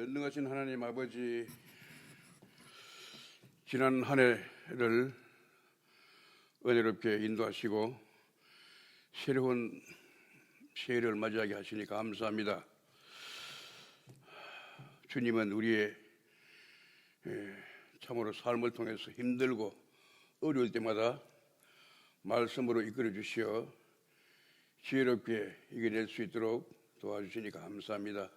전능하신 하나님 아버지, 지난 한 해를 은혜롭게 인도하시고 새로운 새해를 맞이하게 하시니 감사합니다. 주님은 우리의 참으로 삶을 통해서 힘들고 어려울 때마다 말씀으로 이끌어 주시어 지혜롭게 이겨낼 수 있도록 도와주시니 감사합니다.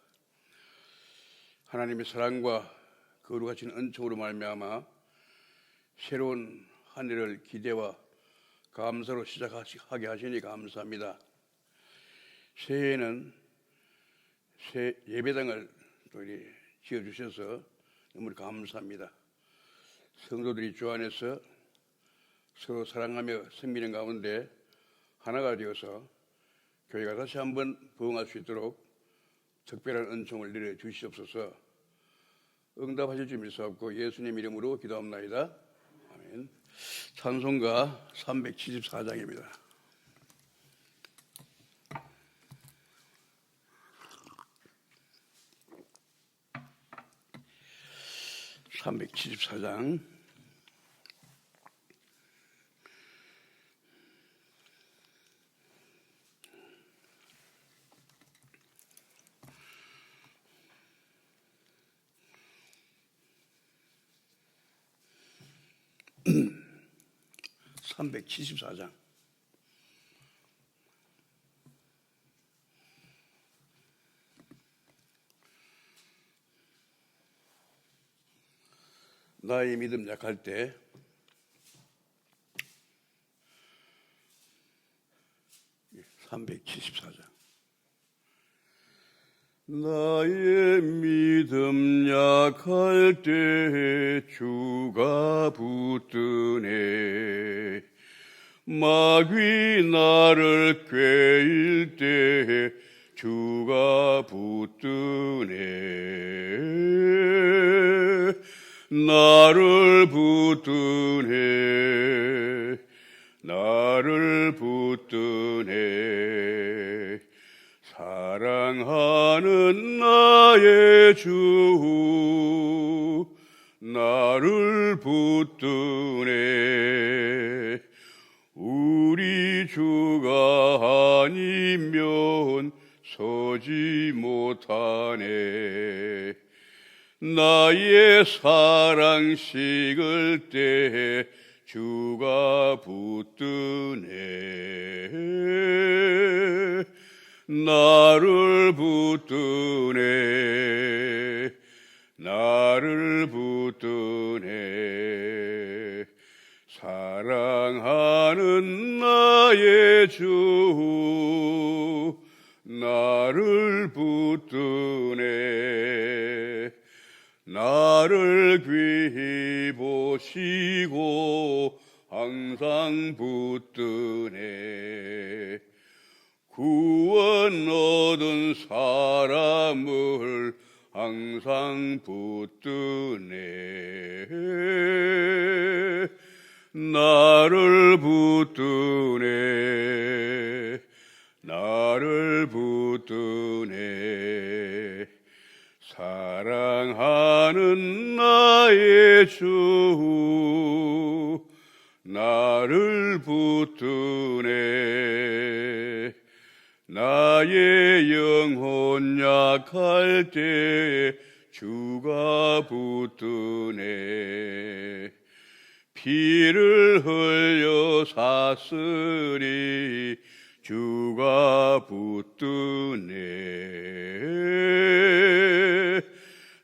하나님의 사랑과 거룩하신 은총으로 말미암아 새로운 한 해를 기대와 감사로 시작하게 하시니 감사합니다. 새해에는 새 예배당을 또 지어주셔서 너무 감사합니다. 성도들이 주 안에서 서로 사랑하며 섬기는 가운데 하나가 되어서 교회가 다시 한번 부흥할 수 있도록 특별한 은총을 내려주시옵소서. 응답하실 줄 믿사옵고 예수님 이름으로 기도합나이다. 아멘. 찬송가 374장입니다. (374장) (374장) 나의 믿음 약할 때 (374장) 나의 믿음 약할 때 주가 붙드네. 마귀 나를 꾀일 때 주가 붙드네. 나를 붙드네. 나를 붙드네. 사랑하는 나의 주 나를 붙드네. 우리 주가 아니면 서지 못하네. 나의 사랑 식을 때 주가 붙드네. 나를 붙드네. 나를 붙드네. 사랑하는 나의 주 나를 붙드네. 나를 귀히 보시고 항상 붙드네. 구원 얻은 사람을 항상 붙드네. 나를 붙드네. 나를 붙드네. 사랑하는 나의 주 나를 붙드네. 나의 영혼 약할 때 주가 붙드네. 피를 흘려 샀으리 주가 붙드네.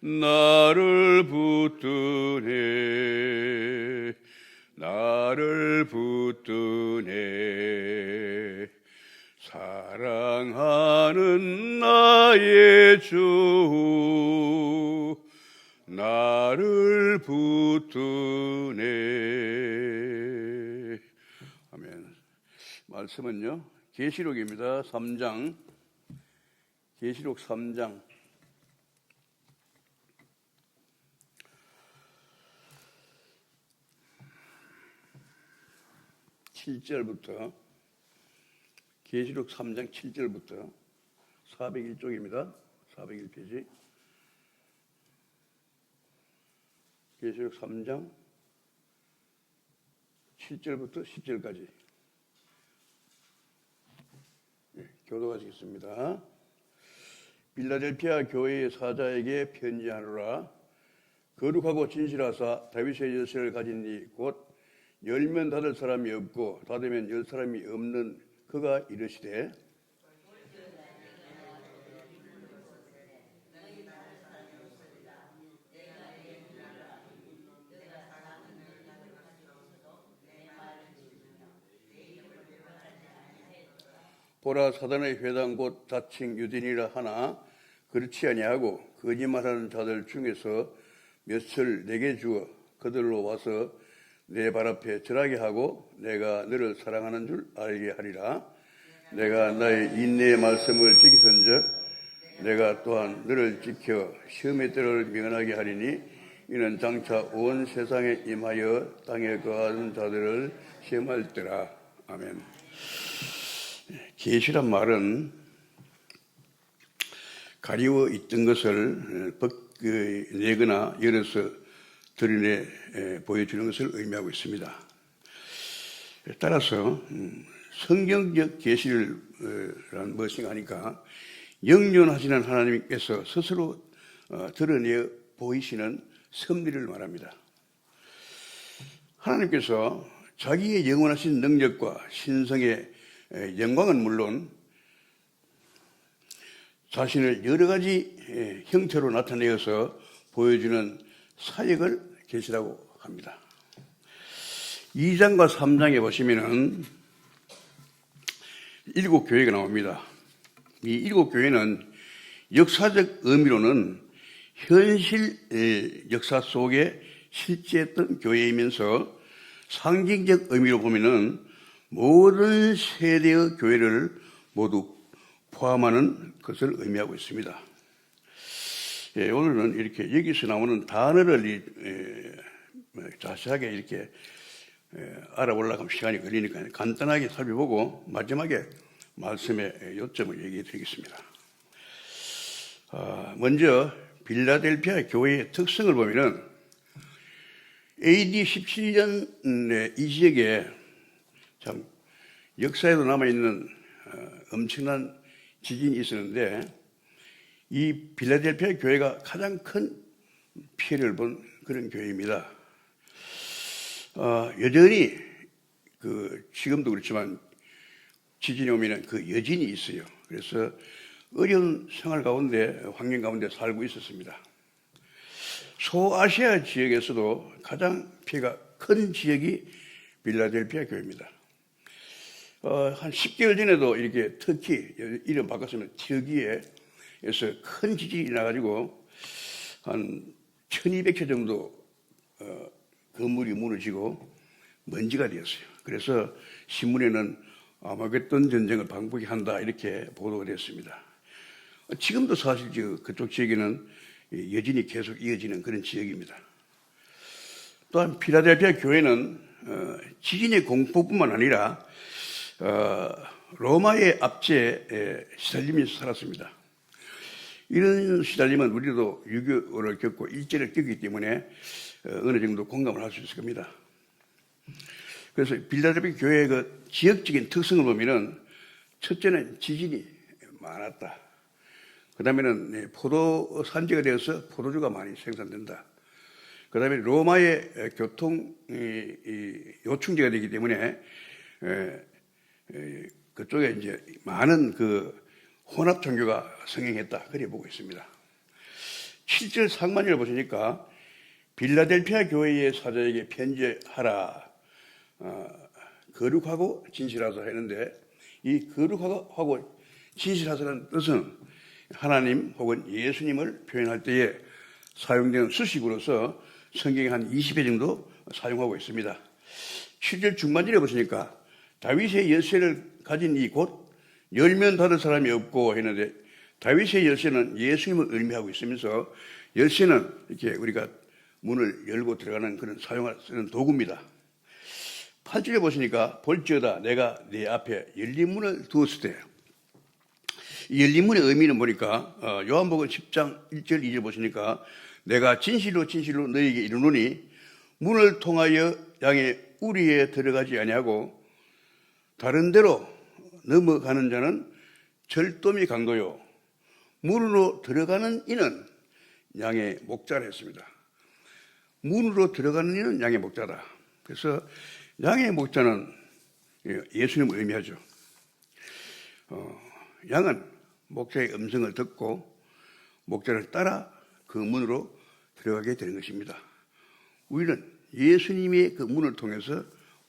나를 붙드네. 나를 붙드네. 사랑하는 나의 주 나를 붙드네. 아멘. 말씀은요 계시록입니다. 3장 계시록 3장 7절부터 계시록 3장 7절부터 401쪽입니다. 401페이지. 계시록 3장 7절부터 10절까지 교도하시겠습니다. 빌라델피아 교회의 사자에게 편지하노라. 거룩하고 진실하사 다윗의 열쇠를 가진 이 곧 열면 닫을 사람이 없고 닫으면 열 사람이 없는 그가 이르시되 보라 사단의 회당 곧 자칭 유대인이라 하나 그렇지 아니하고 거짓말하는 자들 중에서 몇을 내게 주어 그들로 와서 내 발 앞에 절하게 하고 내가 너를 사랑하는 줄 알게 하리라. 내가 나의 인내의 말씀을 지키선즉 내가 또한 너를 지켜 시험의 때를 면하게 하리니 이는 장차 온 세상에 임하여 땅에 거하는 자들을 시험할 때라. 아멘. 계시란 말은 가리워 있던 것을 내거나 열어서 드러내 보여주는 것을 의미하고 있습니다. 따라서 성경적 계시란 무엇인가 하니까 영존하시는 하나님께서 스스로 드러내 보이시는 섭리를 말합니다. 하나님께서 자기의 영원하신 능력과 신성의 영광은 물론 자신을 여러 가지 형태로 나타내어서 보여주는 사역을 계시라고 합니다. 2장과 3장에 보시면은 7교회가 나옵니다. 이 7교회는 역사적 의미로는 현실 역사 속에 실제했던 교회이면서 상징적 의미로 보면은 모든 세대의 교회를 모두 포함하는 것을 의미하고 있습니다. 오늘은 이렇게 여기서 나오는 단어를 자세하게 이렇게 알아보려고 하면 시간이 걸리니까 간단하게 살펴보고 마지막에 말씀의 요점을 얘기해 드리겠습니다. 먼저 빌라델피아 교회의 특성을 보면은 AD 17년에 이 지역에 참 역사에도 남아있는 엄청난 지진이 있었는데 이 빌라델피아 교회가 가장 큰 피해를 본 그런 교회입니다. 여전히 지금도 그렇지만 지진이 오면 그 여진이 있어요. 그래서 어려운 생활 가운데 환경 가운데 살고 있었습니다. 소아시아 지역에서도 가장 피해가 큰 지역이 빌라델피아 교회입니다. 한 10개월 전에도 이렇게 터키, 이름 바꿨으면 튀르키예에서 큰 지진이 나가지고 한 1200채 정도 건물이 무너지고 먼지가 되었어요. 그래서 신문에는 아마겟돈 전쟁을 방북이 한다 이렇게 보도가 됐습니다. 지금도 사실 그쪽 지역에는 여진이 계속 이어지는 그런 지역입니다. 또한 필라델피아 교회는 지진의 공포뿐만 아니라 로마의 압제에 시달리면서 살았습니다. 이런 시달림은 우리도 유교를 겪고 일제를 겪기 때문에 어느 정도 공감을 할 수 있을 겁니다. 그래서 빌라델피아 교회의 그 지역적인 특성을 보면은 첫째는 지진이 많았다. 그 다음에는 포도 산지가 되어서 포도주가 많이 생산된다. 그 다음에 로마의 교통 요충지가 되기 때문에 그쪽에 이제 많은 혼합 종교가 성행했다. 그래 보고 있습니다. 7절 상반절을 보시니까 빌라델피아 교회의 사자에게 편지하라. 거룩하고 진실하다 했는데 이 거룩하고 진실하다는 뜻은 하나님 혹은 예수님을 표현할 때에 사용되는 수식으로서 성경에 한 20회 정도 사용하고 있습니다. 7절 중반절에 보시니까 다윗의 열쇠를 가진 이 곧 열면 닫을 사람이 없고 했는데 다윗의 열쇠는 예수님을 의미하고 있으면서 열쇠는 이렇게 우리가 문을 열고 들어가는 그런 쓰는 도구입니다. 8절에 보시니까 볼지어다 내가 네 앞에 열린 문을 두었을 때 이 열린 문의 의미는 보니까 요한복음 10장 1절 2절 보시니까 내가 진실로 진실로 너희에게 이르노니 문을 통하여 양의 우리에 들어가지 아니하고 다른 데로 넘어가는 자는 절도미 강도요 문으로 들어가는 이는 양의 목자라 했습니다. 문으로 들어가는 이는 양의 목자다. 그래서 양의 목자는 예수님을 의미하죠. 양은 목자의 음성을 듣고 목자를 따라 그 문으로 들어가게 되는 것입니다. 우리는 예수님의 그 문을 통해서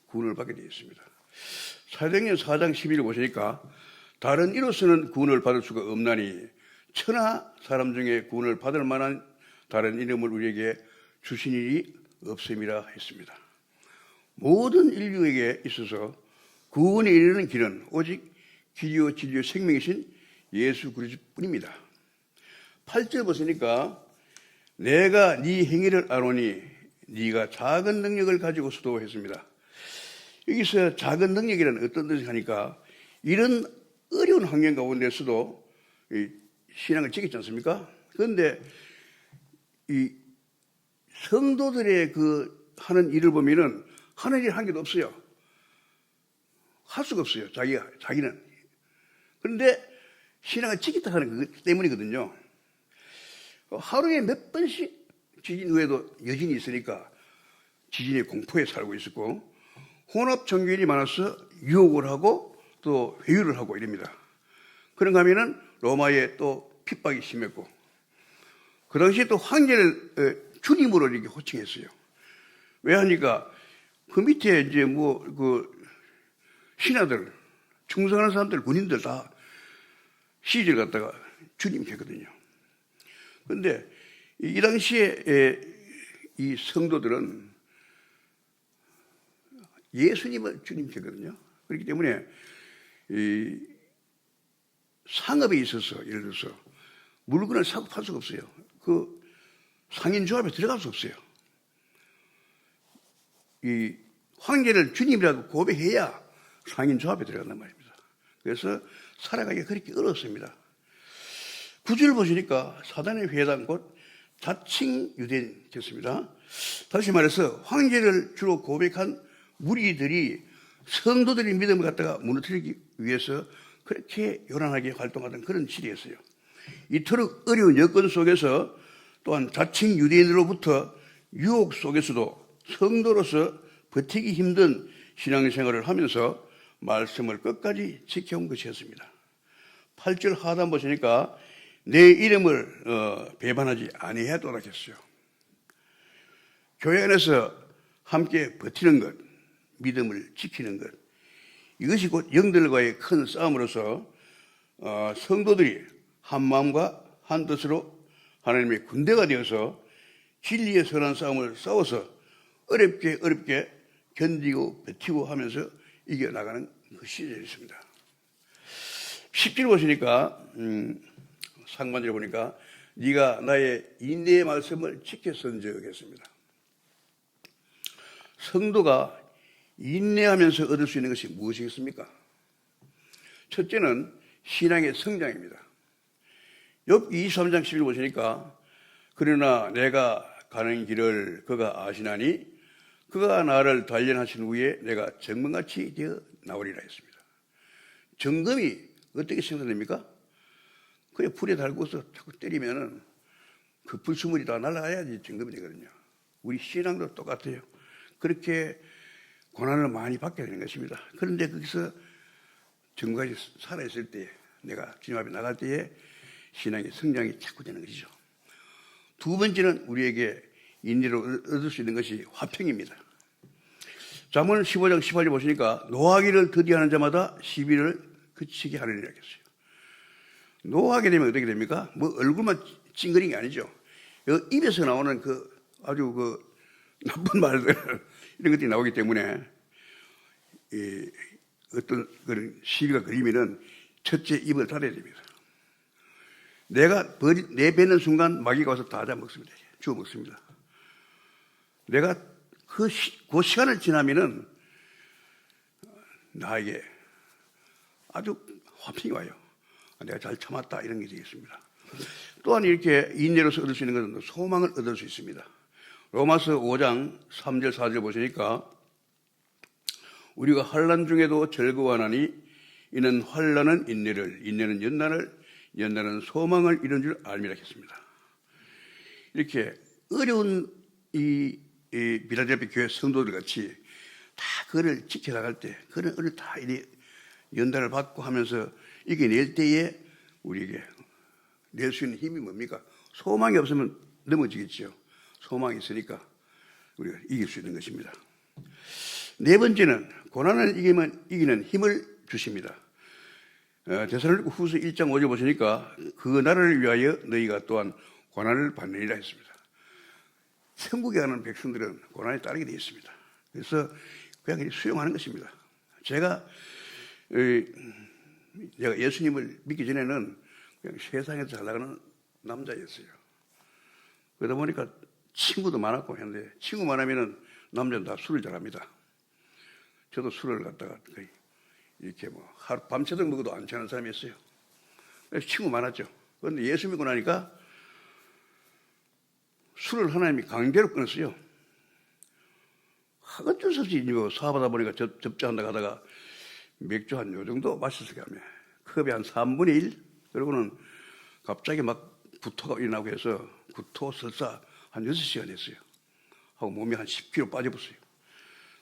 구원을 받게 되어 있습니다. 사도행전 4장 11을 보시니까 다른 이로서는 구원을 받을 수가 없나니 천하 사람 중에 구원을 받을 만한 다른 이름을 우리에게 주신 일이 없음이라 했습니다. 모든 인류에게 있어서 구원에 이르는 길은 오직 길이요 진리요 생명이신 예수 그리스도뿐입니다. 8절 보시니까 내가 네 행위를 아노니 네가 작은 능력을 가지고서도 했습니다. 여기서 작은 능력이라는 어떤 뜻을 하니까 이런 어려운 환경 가운데서도 신앙을 지켰지 않습니까? 그런데 이 성도들의 그 하는 일을 보면은 하는 일 한 개도 없어요. 할 수가 없어요. 자기는. 그런데 신앙을 지켰다 하는 것 때문이거든요. 하루에 몇 번씩 지진 후에도 여진이 있으니까 지진의 공포에 살고 있었고 혼합 종교인이 많아서 유혹을 하고 또 회유를 하고 이럽니다. 그런가 하면은 로마에 또 핍박이 심했고 그 당시에 또 황제를 주님으로 이렇게 호칭했어요. 왜 하니까 그 밑에 이제 그 신하들 충성하는 사람들 군인들 다 시절 갖다가 주님 했거든요. 그런데 이 당시에 이 성도들은 예수님을 주님 했거든요. 그렇기 때문에 이 상업에 있어서 예를 들어서 물건을 사고 팔 수가 없어요. 그 상인조합에 들어갈 수 없어요. 이 황제를 주님이라고 고백해야 상인조합에 들어간단 말입니다. 그래서 살아가기가 그렇게 어렵습니다. 9절 보시니까 사단의 회당 곧 자칭 유대인 됐습니다. 다시 말해서 황제를 주로 고백한 무리들이 성도들의 믿음을 갖다가 무너뜨리기 위해서 그렇게 요란하게 활동하던 그런 시대였어요. 이토록 어려운 여건 속에서 또한 자칭 유대인으로부터 유혹 속에서도 성도로서 버티기 힘든 신앙생활을 하면서 말씀을 끝까지 지켜온 것이었습니다. 8절 하단 보시니까 내 이름을 배반하지 아니하도록 했어요. 교회 안에서 함께 버티는 것, 믿음을 지키는 것, 이것이 곧 영들과의 큰 싸움으로서 성도들이 한 마음과 한 뜻으로 하나님의 군대가 되어서 진리의 선한 싸움을 싸워서 어렵게 견디고 버티고 하면서 이겨나가는 그 시절이었습니다. 10절 보시니까 상반절에 보니까 네가 나의 인내의 말씀을 지켰은즉. 성도가 인내하면서 얻을 수 있는 것이 무엇이겠습니까? 첫째는 신앙의 성장입니다. 욥기 23장 11절 보시니까 그러나 내가 가는 길을 그가 아시나니 그가 나를 단련하신 후에 내가 정금같이 되어 나오리라 했습니다. 정금이 어떻게 생성됩니까? 그냥 불에 달고서 자꾸 때리면은 그 불수물이 다 날아가야지 정금이 되거든요. 우리 신앙도 똑같아요. 그렇게 고난을 많이 받게 되는 것입니다. 그런데 거기서 정금같이 살아있을 때 내가 주님 앞에 나갈 때에 신앙의 성장이 자꾸 되는 것이죠. 두 번째는 우리에게 인내로 얻을 수 있는 것이 화평입니다. 잠언 15장 18절 보시니까 노하기를 더디하는 자마다 시비를 그치게 하느니라 했어요. 노하게 되면 어떻게 됩니까? 얼굴만 찡그린 게 아니죠. 입에서 나오는 아주 나쁜 말들 이런 것들이 나오기 때문에 어떤 그런 시비가 걸리면은 첫째 입을 닫아야 됩니다. 내가 내뱉는 순간 마귀가 와서 다 잡아먹습니다. 주워 먹습니다. 내가 그 시간을 지나면은 나에게 아주 화평이 와요. 내가 잘 참았다 이런 게 되겠습니다. 또한 이렇게 인내로서 얻을 수 있는 것은 소망을 얻을 수 있습니다. 로마서 5장 3절 4절 보시니까 우리가 환난 중에도 즐거워하나니 이는 환난은 인내를, 인내는 연단을, 연단은 소망을 이룬 줄 알미라 했습니다. 이렇게 어려운 이 빌라델피아 교회 성도들 같이 다 그를 지켜나갈 때, 그런 을을 다 연단을 받고 하면서 이겨낼 때에 우리에게 낼 수 있는 힘이 뭡니까? 소망이 없으면 넘어지겠죠. 소망이 있으니까 우리가 이길 수 있는 것입니다. 네 번째는 고난을 이기는 힘을 주십니다. 데살로니가 후서 1장 5절 보시니까 그 나라를 위하여 너희가 또한 고난을 받느니라 했습니다. 천국에 가는 백성들은 고난에 따르게 되어 있습니다. 그래서 그냥 수용하는 것입니다. 제가 예수님을 믿기 전에는 그냥 세상에서 잘 나가는 남자였어요. 그러다 보니까 친구도 많았고 했는데 친구 많으면은 남자는 다 술을 잘합니다. 저도 술을 갖다가 거의 이렇게 뭐 하루 밤새도록 먹어도 안 취하는 사람이었어요. 그래서 친구 많았죠. 그런데 예수 믿고 나니까 술을 하나님이 강제로 끊었어요. 어쩔 수 없이 뭐 사업하다 보니까 접자한다 하다가 맥주 한 요 정도 마셨을 거야. 컵이 한 3분의 1? 그러고는 갑자기 막 구토가 일어나고 해서 구토 설사 한 6시간 했어요. 하고 몸이 한 10kg 빠져버렸어요.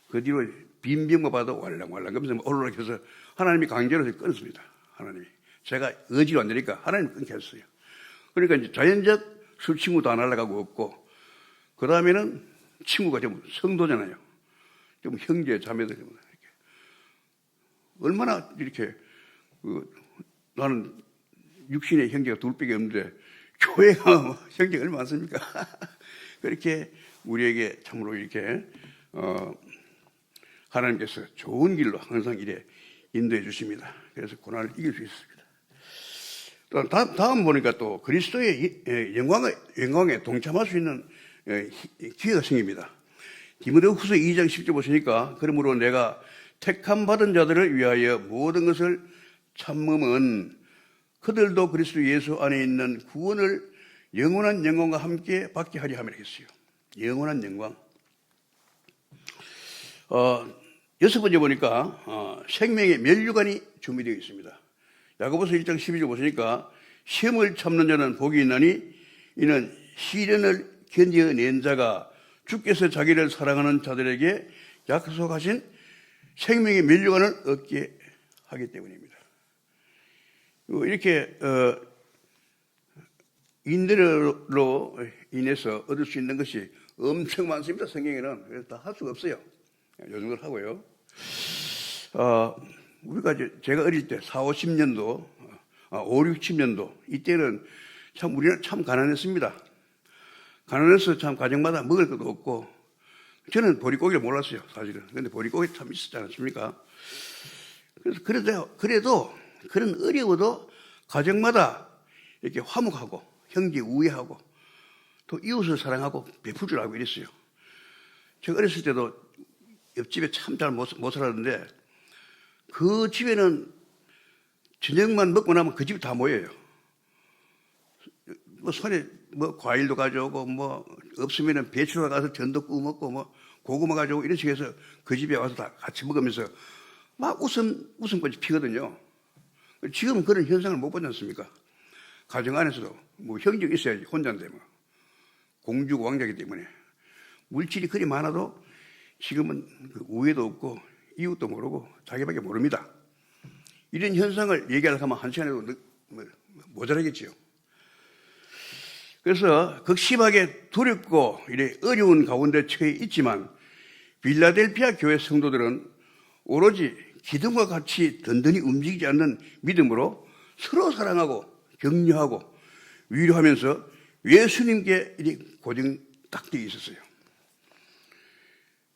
그 뒤로 빈병만 봐도 왈랑왈랑 그러면서 올라가서 하나님이 강제로 끊었습니다. 하나님이. 제가 의지로 안 되니까 하나님이 끊게 했어요. 그러니까 이제 자연적 술 친구도 안 하려고 없고, 그 다음에는 친구가 좀 성도잖아요. 좀 형제, 자매들. 이렇게. 얼마나 이렇게, 나는 육신의 형제가 둘밖에 없는데, 교회가 뭐 형제가 얼마나 많습니까? 그렇게 우리에게 참으로 이렇게, 하나님께서 좋은 길로 항상 이래 인도해 주십니다. 그래서 고난을 이길 수 있습니다. 또 다음 보니까 또 그리스도의 영광에 동참할 수 있는 기회가 생깁니다. 디모데후서 2장 10절 보시니까 그러므로 내가 택함 받은 자들을 위하여 모든 것을 참음은 그들도 그리스도 예수 안에 있는 구원을 영원한 영광과 함께 받게 하려 함이라 했어요. 영원한 영광. 여섯 번째 보니까 생명의 면류관이 준비되어 있습니다. 야고보서 1장 12절 보시니까 시험을 참는 자는 복이 있나니 이는 시련을 견뎌낸 자가 주께서 자기를 사랑하는 자들에게 약속하신 생명의 면류관을 얻게 하기 때문입니다. 이렇게 인내로 인해서 얻을 수 있는 것이 엄청 많습니다. 성경에는. 그래서 다 할 수가 없어요. 요 정도를 하고요. 우리가 제가 어릴 때 4, 50년도, 5, 6, 7년도 이때는 참 우리는 참 가난했습니다. 가난해서 참 가정마다 먹을 것도 없고, 저는 보릿고기를 몰랐어요, 사실은. 근데 보릿고기 참 있었지 않습니까? 그래서 그래도 그런 어려워도 가정마다 이렇게 화목하고 형제 우애하고 또 이웃을 사랑하고 베풀 줄 알고 이랬어요. 제가 어렸을 때도 옆집에 참 잘 못 살았는데 그 집에는 저녁만 먹고 나면 그 집이 다 모여요. 뭐 손에 뭐 과일도 가져오고 뭐 없으면은 배추가 가서 전도 구워 먹고 뭐 고구마 가져오고 이런 식으로 해서 그 집에 와서 다 같이 먹으면서 막 웃음꽃이 피거든요. 지금은 그런 현상을 못 보지 않습니까? 가정 안에서도 뭐 형제가 있어야지 혼자인데 뭐 공주고 왕자이기 때문에 물질이 그리 많아도 지금은 그 우애도 없고 이웃도 모르고 자기밖에 모릅니다. 이런 현상을 얘기하려고 하면 한 시간에도 모자라겠지요. 그래서 극심하게 두렵고 이래 어려운 가운데 처해 있지만 빌라델피아 교회 성도들은 오로지 기둥과 같이 든든히 움직이지 않는 믿음으로 서로 사랑하고 격려하고 위로하면서 예수님께 고정 딱 되어 있었어요.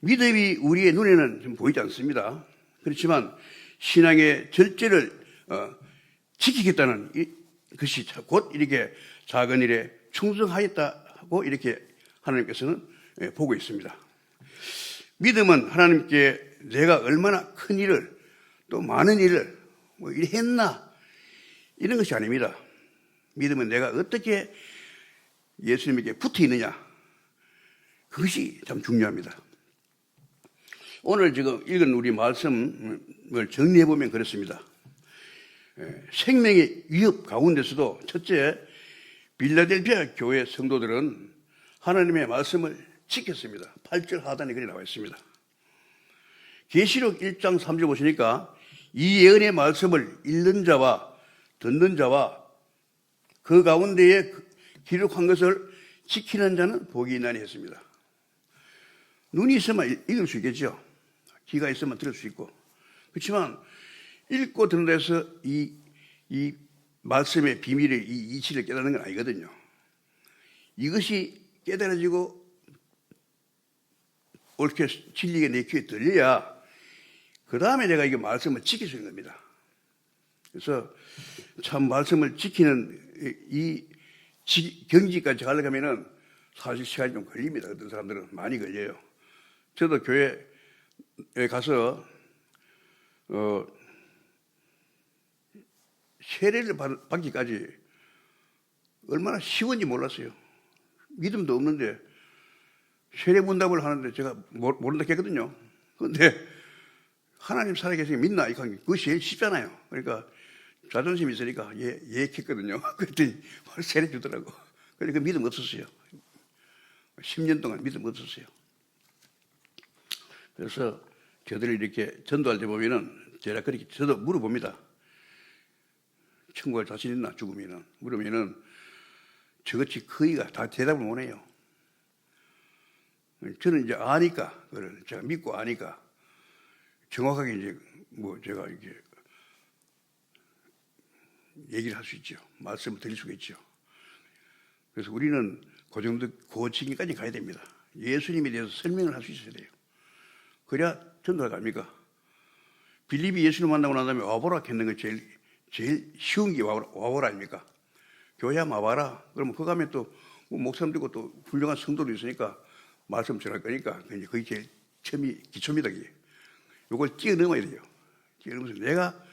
믿음이 우리의 눈에는 좀 보이지 않습니다. 그렇지만 신앙의 절제를 지키겠다는 것이 곧 이렇게 작은 일에 충성하였다고 이렇게 하나님께서는 보고 있습니다. 믿음은 하나님께 내가 얼마나 큰 일을 또 많은 일을 뭐 이래 했나 이런 것이 아닙니다. 믿음은 내가 어떻게 예수님에게 붙어 있느냐. 그것이 참 중요합니다. 오늘 지금 읽은 우리 말씀을 정리해보면 그렇습니다. 생명의 위협 가운데서도 첫째, 빌라델피아 교회 성도들은 하나님의 말씀을 지켰습니다. 8절 하단에 글이 나와 있습니다. 계시록 1장 3절 보시니까 이 예언의 말씀을 읽는 자와 듣는 자와 그 가운데에 기록한 것을 지키는 자는 복이 있나니 했습니다. 눈이 있으면 읽을 수 있겠죠. 귀가 있으면 들을 수 있고. 그렇지만 읽고 듣는 데서 이 말씀의 비밀을, 이 이치를 깨닫는 건 아니거든요. 이것이 깨달아지고 옳게 진리가 내 귀에 들려야 그 다음에 내가 이 말씀을 지킬 수 있는 겁니다. 그래서 참 말씀을 지키는 이 경지까지 가려면 사실 시간이 좀 걸립니다. 어떤 사람들은 많이 걸려요. 저도 교회에 가서 세례를 받기까지 얼마나 쉬운지 몰랐어요. 믿음도 없는데 세례 문답을 하는데 제가 모른다 했거든요. 그런데 하나님 살아계시니 믿나? 그것이 제일 쉽잖아요. 그러니까 자존심이 있으니까 예 했거든요. 그랬더니 세례 주더라고. 그러니까 믿음 없었어요. 10년 동안 믿음 없었어요. 그래서 저들이 이렇게 전도할 때 보면은 제가 그렇게 저도 물어봅니다. 천국에 자신 있나? 죽으면은 물으면은 저것이 거의가 다 대답을 못 해요. 저는 이제 아니까, 그걸 제가 믿고 아니까 정확하게 이제 제가 이렇게 얘기를 할 수 있죠. 말씀을 드릴 수가 있죠. 그래서 우리는 그 정도 고치기까지 가야 됩니다. 예수님에 대해서 설명을 할 수 있어야 돼요. 그래야 전도가 갑니까? 빌립이 예수님 만나고 난 다음에 와보라 했는 게 제일 쉬운 게 와보라 아닙니까? 교회 한번 와봐라. 그러면 그거 가면 또 목사님도 또 훌륭한 성도도 있으니까 말씀 전할 거니까 그게 제일 기초입니다. 그게. 이걸 뛰어넘어야 돼요. 뛰어넘어서 내가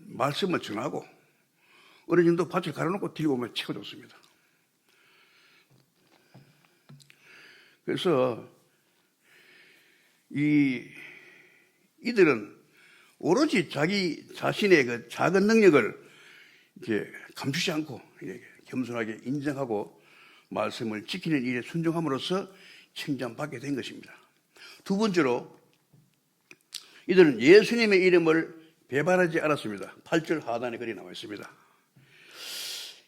말씀을 전하고 어느 정도 밭을 갈아놓고 들고 오면 최고 좋습니다. 그래서 이들은 오로지 자기 자신의 그 작은 능력을 이렇게 감추지 않고 이렇게 겸손하게 인정하고 말씀을 지키는 일에 순종함으로써 칭찬받게 된 것입니다. 두 번째로 이들은 예수님의 이름을 배반하지 않았습니다. 8절 하단에 글이 나와 있습니다.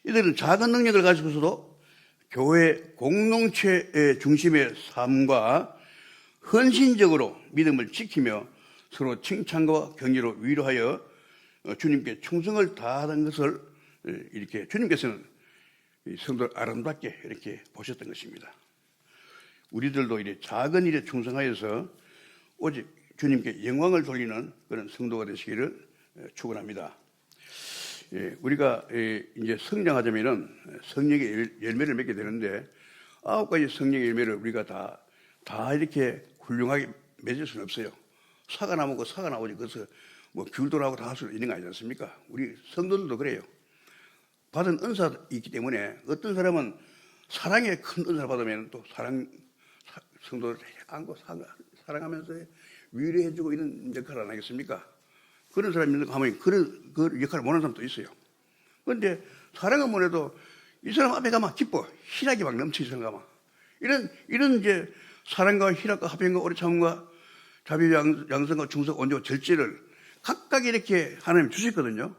이들은 작은 능력을 가지고서도 교회 공동체의 중심의 삶과 헌신적으로 믿음을 지키며 서로 칭찬과 격려로 위로하여 주님께 충성을 다하는 것을 이렇게 주님께서는 성도를 아름답게 이렇게 보셨던 것입니다. 우리들도 이렇게 작은 일에 충성하여서 오직 주님께 영광을 돌리는 그런 성도가 되시기를 축원합니다. 우리가 이제 성장하자면은 성령의 열매를 맺게 되는데 9가지 성령의 열매를 우리가 다 이렇게 훌륭하게 맺을 수는 없어요. 사과 나무고 사과 나오지 그래서 귤도 나고 다 할 수 있는 거 아니지 않습니까? 우리 성도들도 그래요. 받은 은사가 있기 때문에 어떤 사람은 사랑의 큰 은사를 받으면 또 성도를 안고 사랑하면서 위로해주고 이런 역할을 안 하겠습니까? 그런 사람이 있는 거 하면 그 역할을 못하는 사람도 있어요. 그런데 사랑은 못해도 이 사람 앞에 가면 기뻐. 희락이 막 넘치는 사람 가면. 이런 이제 사랑과 희락과 화평과 오래 참음과 자비 양성과 충성 온유와 절제를 각각 이렇게 하나님 주셨거든요.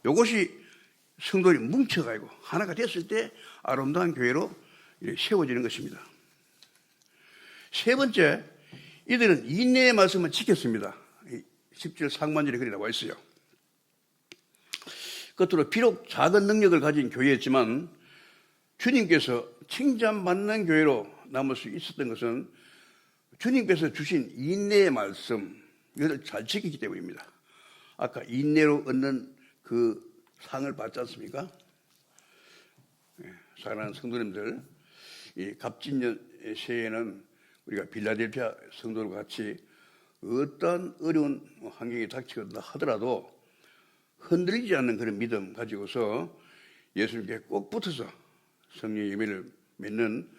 이것이 성도들이 뭉쳐가지고 하나가 됐을 때 아름다운 교회로 세워지는 것입니다. 세 번째, 이들은 인내의 말씀을 지켰습니다. 10절 상반절에 그리 나와 있어요. 끝으로 비록 작은 능력을 가진 교회였지만 주님께서 칭찬받는 교회로 남을 수 있었던 것은 주님께서 주신 인내의 말씀, 이것을 잘 지키기 때문입니다. 아까 인내로 얻는 그 상을 받지 않습니까? 사랑하는 성도님들, 이 갑진년 새해에는 우리가 빌라델피아 성도들과 같이 어떤 어려운 환경이 닥치거나 하더라도 흔들리지 않는 그런 믿음 가지고서 예수님께 꼭 붙어서 성령의 예배를 맺는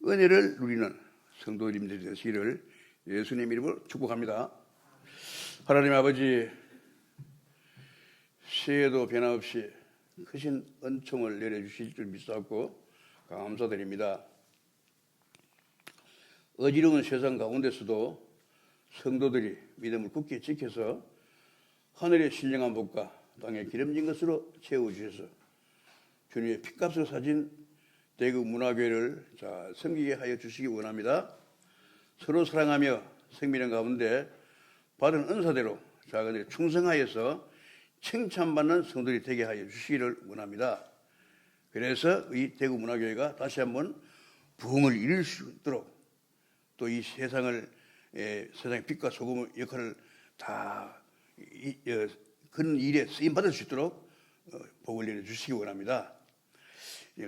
은혜를 누리는 성도님들이 되시기를 예수님 이름으로 축복합니다. 하나님 아버지, 새해에도 변함없이 크신 은총을 내려주실 줄 믿사옵고 감사드립니다. 어지러운 세상 가운데서도 성도들이 믿음을 굳게 지켜서 하늘의 신령한 복과 땅에 기름진 것으로 채워주셔서 주님의 피값을 사진 대구 문화교회를 잘 섬기게 하여 주시기 원합니다. 서로 사랑하며 생명의 가운데 받은 은사대로 작은 일에 충성하여서 칭찬받는 성도들이 되게 하여 주시기를 원합니다. 그래서 이 대구 문화교회가 다시 한번 부흥을 이룰 수 있도록 또 이 세상의 빛과 소금의 역할을 다 그런 일에 쓰임 받을 수 있도록 복을 내려 주시기 원합니다.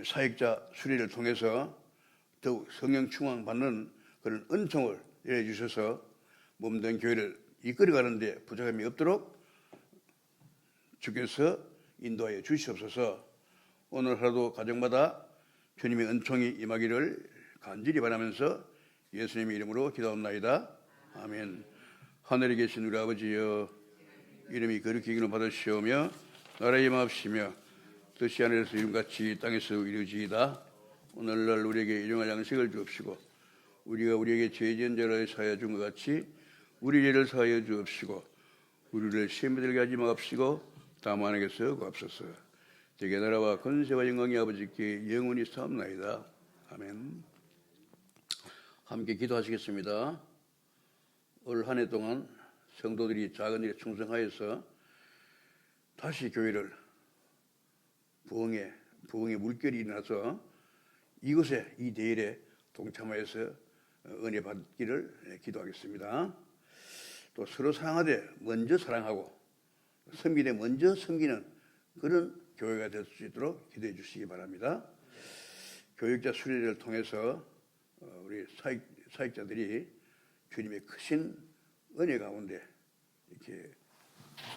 사역자 수리를 통해서 더욱 성령 충만 받는 그런 은총을 내려 주셔서 몸된 교회를 이끌어가는데 부족함이 없도록 주께서 인도하여 주시옵소서. 오늘 하루도 가정마다 주님의 은총이 임하기를 간절히 바라면서 예수님의 이름으로 기도합나이다. 아멘. 하늘에 계신 우리 아버지여, 이름이 거룩히 여김을 받으시오며 나라의 임하옵시며 뜻이 하늘에서 이룬같이 땅에서 이루어지이다. 오늘날 우리에게 일용할 양식을 주옵시고 우리가 우리에게 죄 지은 자를 사하여 준 것 같이 우리 죄를 사하여 주옵시고 우리를 시험에 들게 하지 마옵시고 다만 에게서 구하옵소서. 대개 나라와 권세와 영광이 아버지께 영원히 사옵나이다. 아멘. 함께 기도하시겠습니다. 올 한 해 동안 성도들이 작은 일에 충성하여서 다시 교회를 부흥의 물결이 일어나서 이곳에 이 대일에 동참하여서 은혜 받기를 기도하겠습니다. 또 서로 사랑하되 먼저 사랑하고 섬기되 먼저 섬기는 그런 교회가 될 수 있도록 기도해 주시기 바랍니다. 교육자 수련회를 통해서 우리 사역자들이 주님의 크신 은혜 가운데 이렇게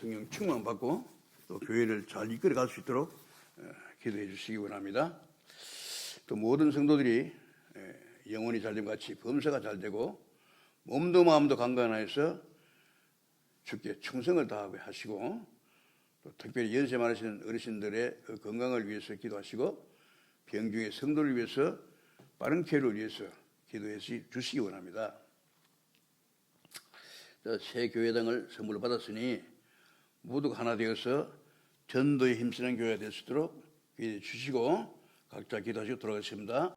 성령 충만 받고 또 교회를 잘 이끌어 갈 수 있도록 기도해 주시기 원합니다. 또 모든 성도들이 영혼이 잘됨 같이 범사가 잘 되고 몸도 마음도 강건하여서 주께 충성을 다하게 하시고 또 특별히 연세 많으신 어르신들의 그 건강을 위해서 기도하시고 병중의 성도를 위해서 빠른 쾌를 위해서 기도해 주시기 원합니다. 새 교회당을 선물로 받았으니 모두가 하나 되어서 전도에 힘쓰는 교회가 될 수 있도록 기도해 주시고 각자 기도하시고 돌아가겠습니다.